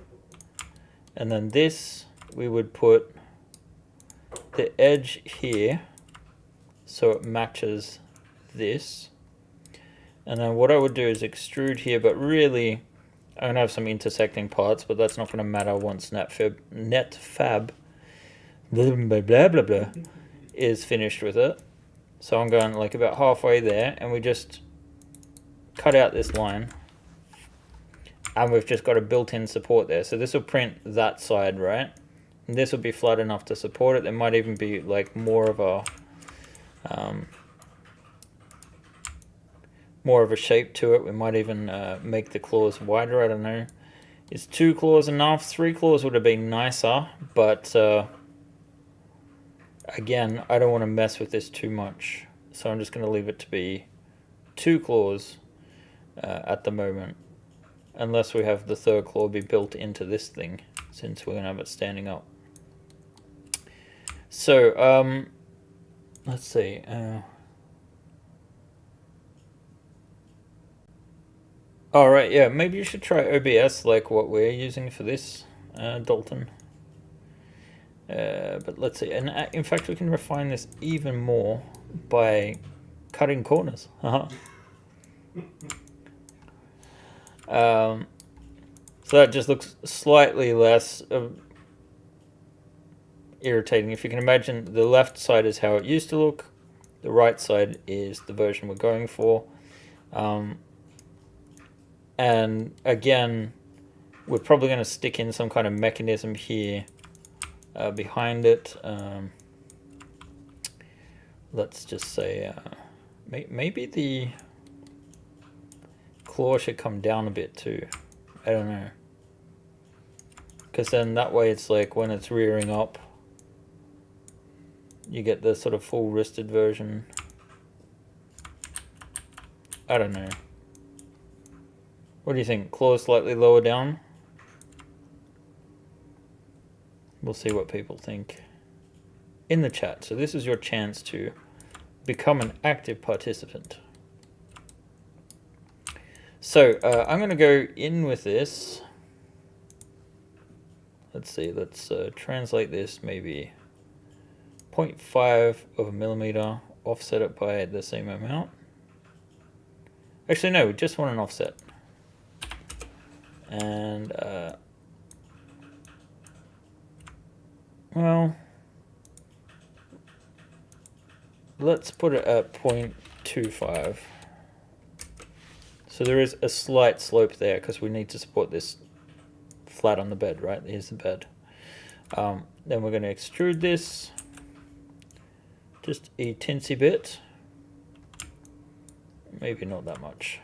and then this we would put the edge here so it matches this, and then what I would do is extrude here, but really I'm gonna have some intersecting parts, but that's not going to matter once netfab blah blah blah blah blah is finished with it. So I'm going like about halfway there, and we just cut out this line, and we've just got a built-in support there. So this will print that side, right? And this will be flat enough to support it. There might even be like more of a shape to it. We might even make the claws wider. I don't know. Is 2 claws enough? 3 claws would have been nicer, but again, I don't want to mess with this too much. So I'm just going to leave it to be 2 claws at the moment. Unless we have the 3rd claw be built into this thing, since we're going to have it standing up. So, let's see. Alright, yeah, maybe you should try OBS like what we're using for this, Dalton. But let's see. And in fact, we can refine this even more by cutting corners. So that just looks slightly less irritating. If you can imagine, the left side is how it used to look. The right side is the version we're going for. And again, we're probably going to stick in some kind of mechanism here behind it. Let's just say maybe the claw should come down a bit too. I don't know. Because then that way it's like when it's rearing up, you get the sort of full wristed version. I don't know. What do you think? Claws slightly lower down? We'll see what people think in the chat. So this is your chance to become an active participant. So I'm going to go in with this. Let's see, let's translate this maybe 0.5 of a millimeter, offset it by the same amount. Actually, no, we just want an offset. And, well, let's put it at 0.25. So there is a slight slope there because we need to support this flat on the bed, right? Here's the bed. Then we're going to extrude this just a teensy bit. Maybe not that much.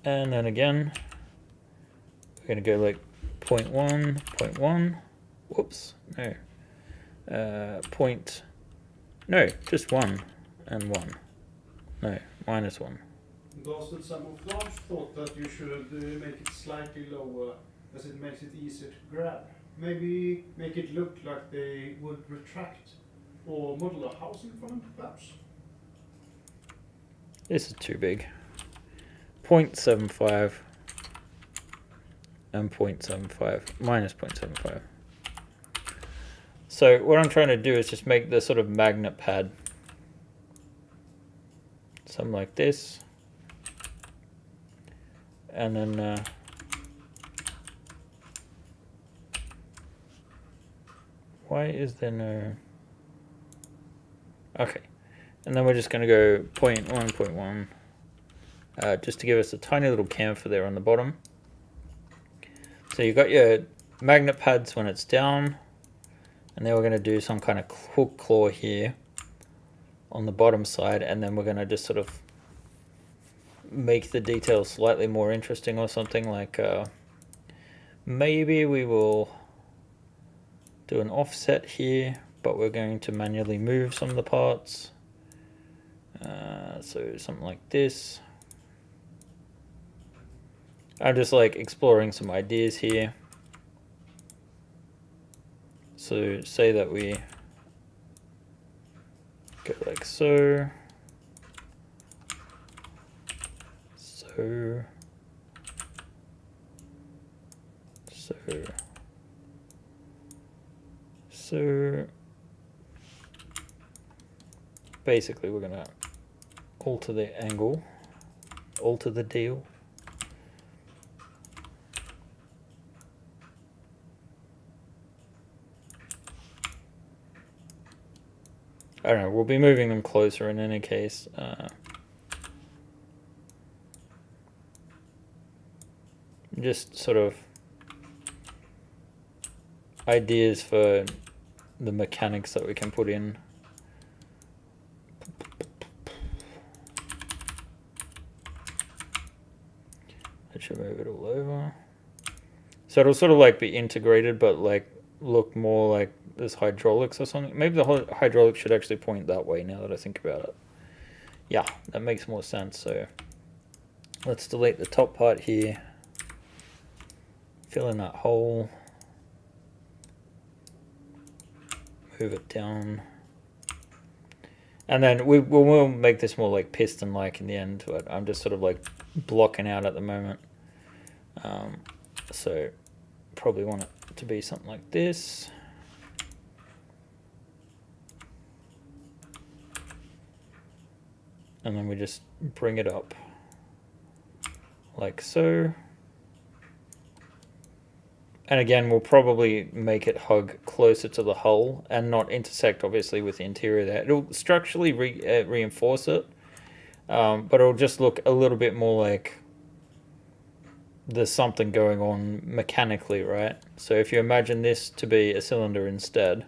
And then again, we're going to go like 0.1, 0.1. Whoops, no. No, just 1 and 1. No, -1. Those that some of those thought that you should make it slightly lower, as it makes it easier to grab. maybe make it look like they would retract or model a housing for them, perhaps. This is too big. 0.75 and 0.75 minus 0.75. So what I'm trying to do is just make the sort of magnet pad. Something like this. And then why is there no... Okay. And then we're just going to go 0.1, 0.1, just to give us a tiny little chamfer there on the bottom. So you've got your magnet pads when it's down, and then we're going to do some kind of hook claw here on the bottom side, and then we're going to just sort of make the details slightly more interesting or something, like maybe we will do an offset here, but we're going to manually move some of the parts. So something like this. I'm just like exploring some ideas here. So say that we go like so. So. Basically we're gonna alter the angle, alter the deal. I don't know, we'll be moving them closer in any case. Just sort of ideas for the mechanics that we can put in. That should move it all over. So it'll sort of like be integrated, but like look more like there's hydraulics or something. Maybe the hydraulics should actually point that way now that I think about it. Yeah, that makes more sense. So let's delete the top part here. Fill in that hole. Move it down. And then we'll make this more like piston-like in the end, but I'm just sort of like blocking out at the moment. So probably want it to be something like this. And then we just bring it up like so. And again, we'll probably make it hug closer to the hull and not intersect, obviously, with the interior there. It'll structurally reinforce it, but it'll just look a little bit more like there's something going on mechanically, right? So if you imagine this to be a cylinder instead,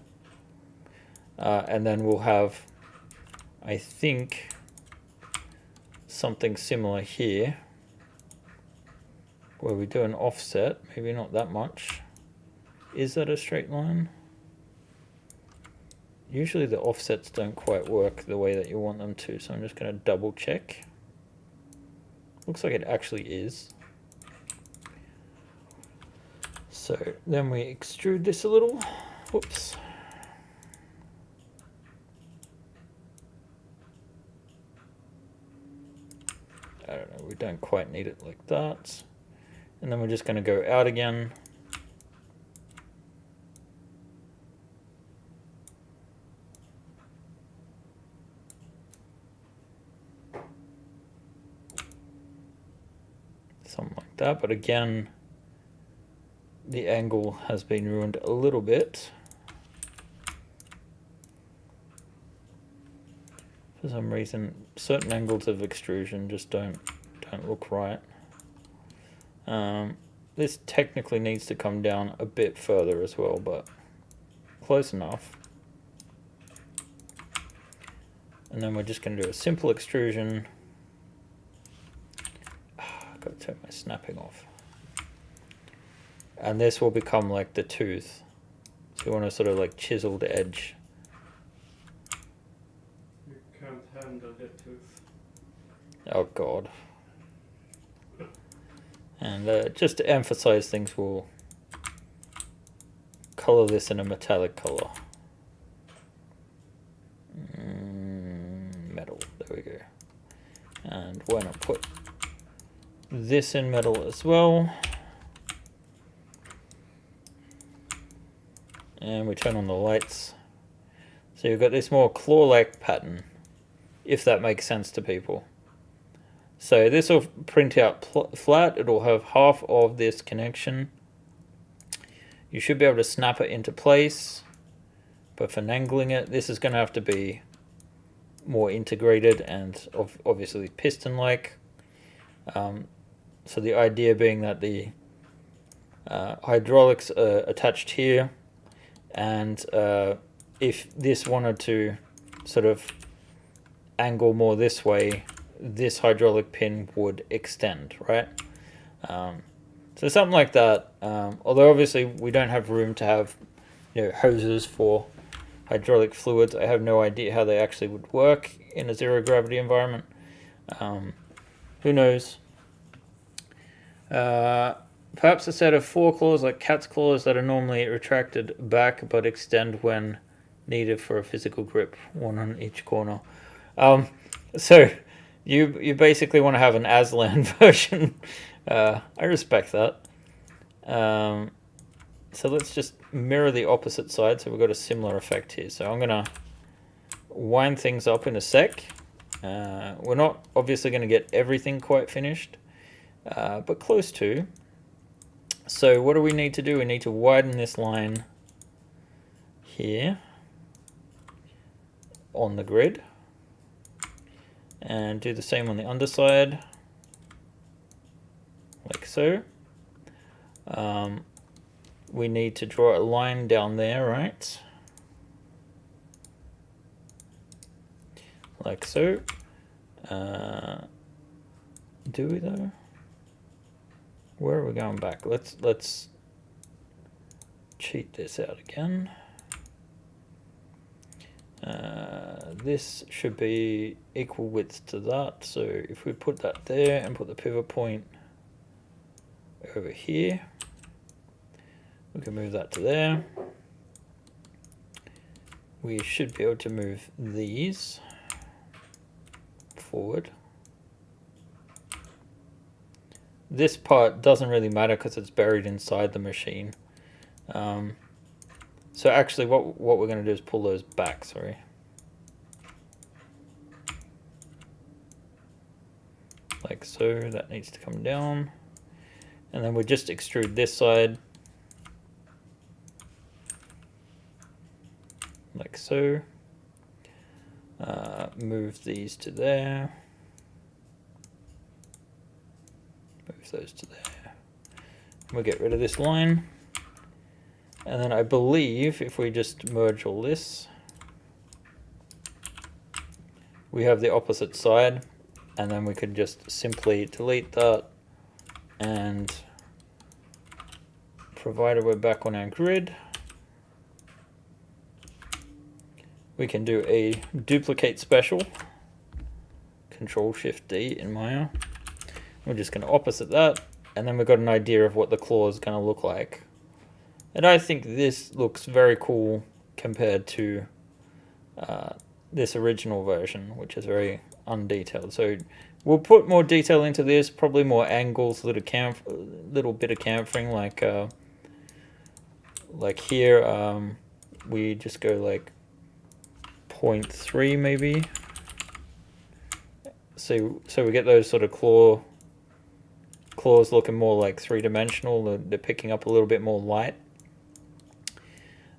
and then we'll have, I think, something similar here, where we do an offset, maybe not that much. Is that a straight line? Usually the offsets don't quite work the way that you want them to, so I'm just going to double check. Looks like it actually is. So then we extrude this a little. Whoops. I don't know, we don't quite need it like that. And then we're just going to go out again. Something like that, but again, the angle has been ruined a little bit. For some reason, certain angles of extrusion just don't look right. This technically needs to come down a bit further as well, but close enough. And then we're just going to do a simple extrusion. I've got to turn my snapping off. And this will become like the tooth. So you want to sort of like chisel the edge. You can't handle the tooth. Oh God. And just to emphasize things, we'll color this in a metallic color. Metal, there we go. And why not put this in metal as well. And we turn on the lights. So you've got this more claw-like pattern, if that makes sense to people. So this will print out flat. It'll have half of this connection. You should be able to snap it into place. But for angling it, this is going to have to be more integrated and obviously piston-like. So the idea being that the hydraulics are attached here, and if this wanted to sort of angle more this way, this hydraulic pin would extend, right? So something like that. Although obviously we don't have room to have, you know, hoses for hydraulic fluids. I have no idea how they actually would work in a zero gravity environment. Who knows? Perhaps a set of 4 claws like cat's claws that are normally retracted back but extend when needed for a physical grip, one on each corner. So you basically want to have an Aslan version. I respect that. So let's just mirror the opposite side, so we've got a similar effect here. So I'm going to wind things up in a sec. We're not obviously going to get everything quite finished, but close to. So what do we need to do? We need to widen this line here on the grid, and do the same on the underside, like so. We need to draw a line down there, right? Like so. Do we though? Where are we going back? Let's cheat this out again. This should be equal width to that. So if we put that there and put the pivot point over here, we can move that to there. We should be able to move these forward. This part doesn't really matter because it's buried inside the machine. So actually what we're going to do is pull those back, sorry. Like so, that needs to come down. And then we just extrude this side. Like so. Move these to there. Move those to there. We'll get rid of this line. And then I believe if we just merge all this, we have the opposite side, and then we could just simply delete that, and provided we're back on our grid, we can do a duplicate special, Control-Shift-D in Maya. We're just going to opposite that, and then we've got an idea of what the claw is going to look like. And I think this looks very cool compared to this original version, which is very undetailed. So we'll put more detail into this, probably more angles, little bit of chamfering, like here. We just go like 0.3 maybe. So we get those sort of claws looking more like 3-dimensional. They're picking up a little bit more light.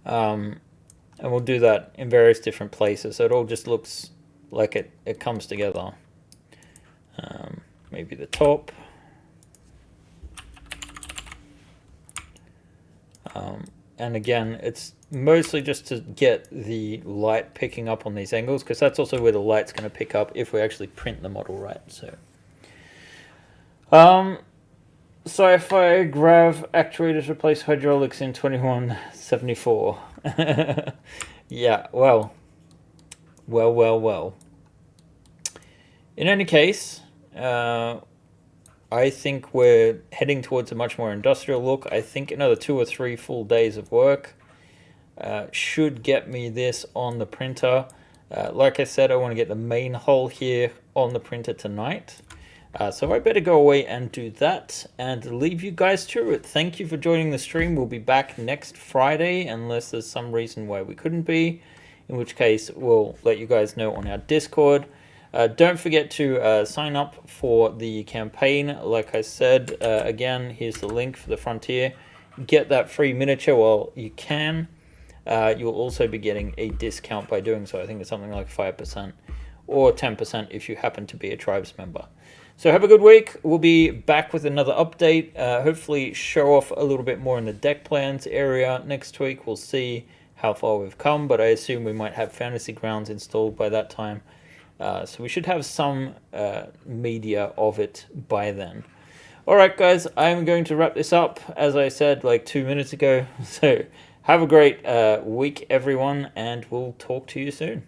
And we'll do that in various different places, so it all just looks like it comes together. Maybe the top. And again, it's mostly just to get the light picking up on these angles, because that's also where the light's going to pick up if we actually print the model right. Sci-fi grav actuators replace hydraulics in 2174. Yeah, well. In any case, I think we're heading towards a much more industrial look. I think another 2 or 3 full days of work should get me this on the printer. Like I said, I want to get the main hull here on the printer tonight. So I better go away and do that and leave you guys to it. Thank you for joining the stream. We'll be back next Friday unless there's some reason why we couldn't be, in which case we'll let you guys know on our Discord. Don't forget to sign up for the campaign. Like I said, again, here's the link for the Frontier. Get that free miniature while you can. You'll also be getting a discount by doing so. I think it's something like 5% or 10% if you happen to be a tribes member. So have a good week. We'll be back with another update. Hopefully show off a little bit more in the deck plans area next week. We'll see how far we've come, but I assume we might have Fantasy Grounds installed by that time. So we should have some media of it by then. All right, guys, I'm going to wrap this up, as I said like 2 minutes ago. So have a great week, everyone, and we'll talk to you soon.